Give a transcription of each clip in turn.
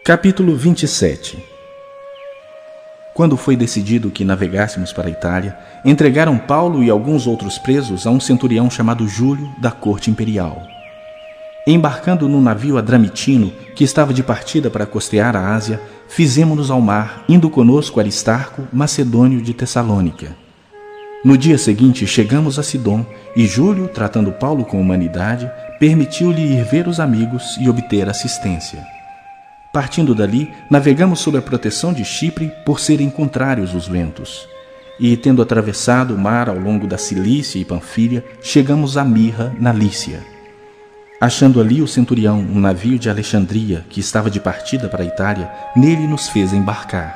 Capítulo 27. Quando foi decidido que navegássemos para a Itália, entregaram Paulo e alguns outros presos a um centurião chamado Júlio, da corte imperial. Embarcando num navio adramitino, que estava de partida para costear a Ásia, fizemo-nos ao mar, indo conosco Aristarco, macedônio de Tessalônica. No dia seguinte chegamos a Sidom, e Júlio, tratando Paulo com humanidade, permitiu-lhe ir ver os amigos e obter assistência. Partindo dali, navegamos sob a proteção de Chipre por serem contrários os ventos. E, tendo atravessado o mar ao longo da Cilícia e Panfília, chegamos a Mirra, na Lícia. Achando ali o centurião um navio de Alexandria, que estava de partida para a Itália, nele nos fez embarcar.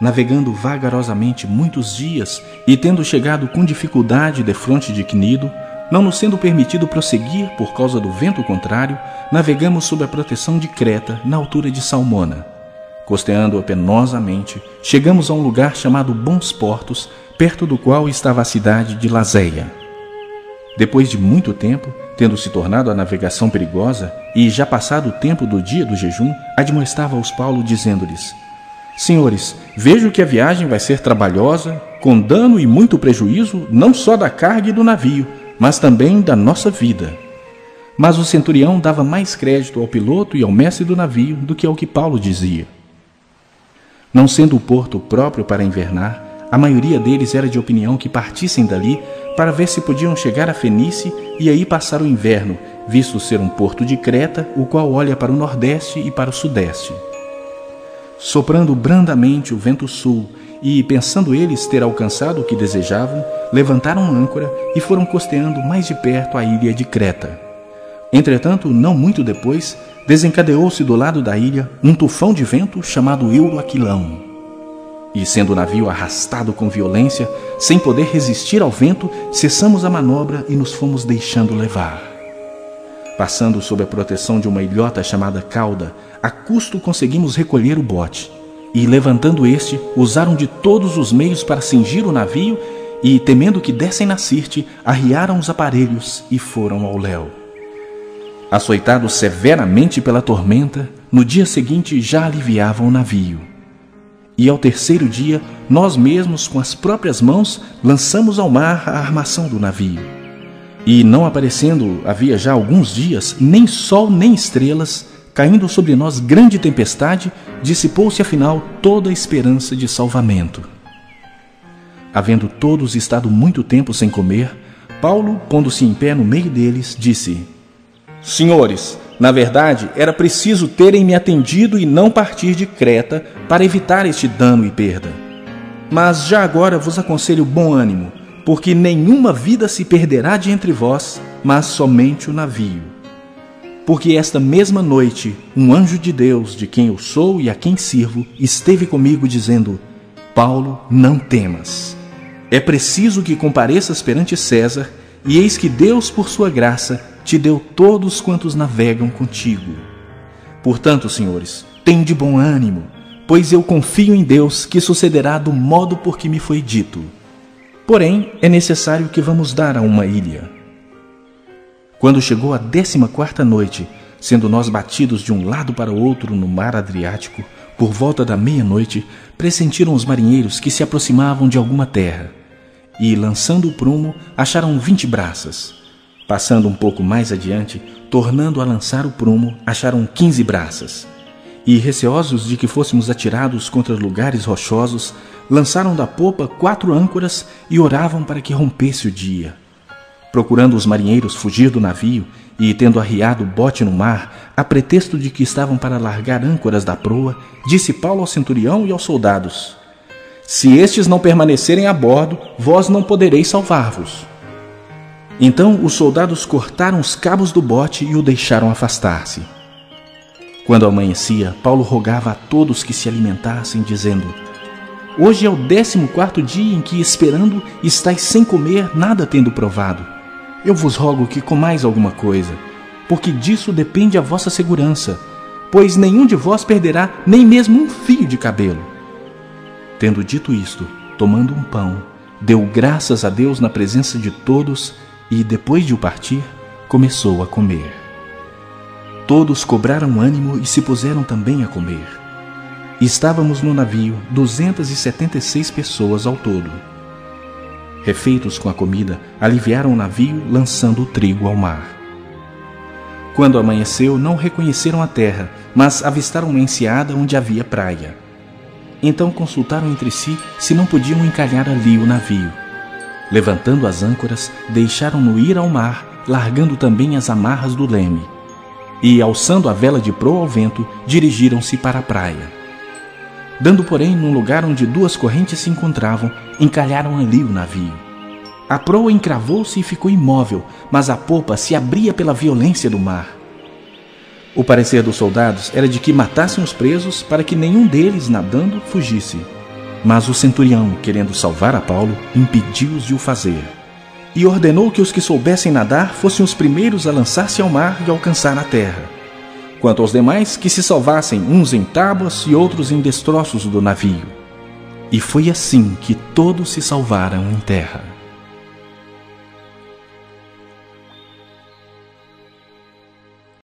Navegando vagarosamente muitos dias e tendo chegado com dificuldade defronte de Cnido, não nos sendo permitido prosseguir por causa do vento contrário, navegamos sob a proteção de Creta, na altura de Salmona. Costeando-a penosamente, chegamos a um lugar chamado Bons Portos, perto do qual estava a cidade de Lazéia. Depois de muito tempo, tendo se tornado a navegação perigosa, e já passado o tempo do dia do jejum, admoestava-os Paulo, dizendo-lhes: Senhores, vejo que a viagem vai ser trabalhosa, com dano e muito prejuízo, não só da carga e do navio, mas também da nossa vida. Mas o centurião dava mais crédito ao piloto e ao mestre do navio do que ao que Paulo dizia. Não sendo o porto próprio para invernar, a maioria deles era de opinião que partissem dali para ver se podiam chegar a Fenície e aí passar o inverno, visto ser um porto de Creta, o qual olha para o nordeste e para o sudeste. Soprando brandamente o vento sul, e, pensando eles ter alcançado o que desejavam, levantaram âncora e foram costeando mais de perto a ilha de Creta. Entretanto, não muito depois, desencadeou-se do lado da ilha um tufão de vento chamado Euroaquilão. E, sendo o navio arrastado com violência, sem poder resistir ao vento, cessamos a manobra e nos fomos deixando levar. Passando sob a proteção de uma ilhota chamada Cauda, a custo conseguimos recolher o bote. E, levantando este, usaram de todos os meios para cingir o navio e, temendo que dessem na Sirte, arriaram os aparelhos e foram ao léu. Açoitados severamente pela tormenta, no dia seguinte já aliviavam o navio. E ao terceiro dia, nós mesmos, com as próprias mãos, lançamos ao mar a armação do navio. E, não aparecendo havia já alguns dias, nem sol nem estrelas, caindo sobre nós grande tempestade, dissipou-se afinal toda a esperança de salvamento. Havendo todos estado muito tempo sem comer, Paulo, pondo-se em pé no meio deles, disse: Senhores, na verdade era preciso terem me atendido e não partir de Creta para evitar este dano e perda. Mas já agora vos aconselho bom ânimo, porque nenhuma vida se perderá de entre vós, mas somente o navio. Porque esta mesma noite, um anjo de Deus, de quem eu sou e a quem sirvo, esteve comigo dizendo: Paulo, não temas. É preciso que compareças perante César, e eis que Deus, por sua graça, te deu todos quantos navegam contigo. Portanto, senhores, tende bom ânimo, pois eu confio em Deus que sucederá do modo por que me foi dito. Porém, é necessário que vamos dar a uma ilha. Quando chegou a 14ª noite, sendo nós batidos de um lado para o outro no mar Adriático, por volta da meia-noite, pressentiram os marinheiros que se aproximavam de alguma terra. E, lançando o prumo, acharam 20 braças. Passando um pouco mais adiante, tornando a lançar o prumo, acharam 15 braças. E, receosos de que fôssemos atirados contra lugares rochosos, lançaram da popa 4 âncoras e oravam para que rompesse o dia. Procurando os marinheiros fugir do navio e, tendo arriado o bote no mar, a pretexto de que estavam para largar âncoras da proa, disse Paulo ao centurião e aos soldados: Se estes não permanecerem a bordo, vós não podereis salvar-vos. Então os soldados cortaram os cabos do bote e o deixaram afastar-se. Quando amanhecia, Paulo rogava a todos que se alimentassem, dizendo: Hoje é o 14º dia em que, esperando, estáis sem comer, nada tendo provado. Eu vos rogo que comais alguma coisa, porque disso depende a vossa segurança, pois nenhum de vós perderá nem mesmo um fio de cabelo. Tendo dito isto, tomando um pão, deu graças a Deus na presença de todos e, depois de o partir, começou a comer. Todos cobraram ânimo e se puseram também a comer. Estávamos no navio 276 pessoas ao todo. Refeitos com a comida, aliviaram o navio, lançando o trigo ao mar. Quando amanheceu, não reconheceram a terra, mas avistaram uma enseada onde havia praia. Então consultaram entre si se não podiam encalhar ali o navio. Levantando as âncoras, deixaram-no ir ao mar, largando também as amarras do leme. E, alçando a vela de proa ao vento, dirigiram-se para a praia. Dando, porém, num lugar onde duas correntes se encontravam, encalharam ali o navio. A proa encravou-se e ficou imóvel, mas a popa se abria pela violência do mar. O parecer dos soldados era de que matassem os presos para que nenhum deles, nadando, fugisse. Mas o centurião, querendo salvar a Paulo, impediu-os de o fazer. E ordenou que os que soubessem nadar fossem os primeiros a lançar-se ao mar e alcançar a terra. Quanto aos demais, que se salvassem uns em tábuas e outros em destroços do navio. E foi assim que todos se salvaram em terra.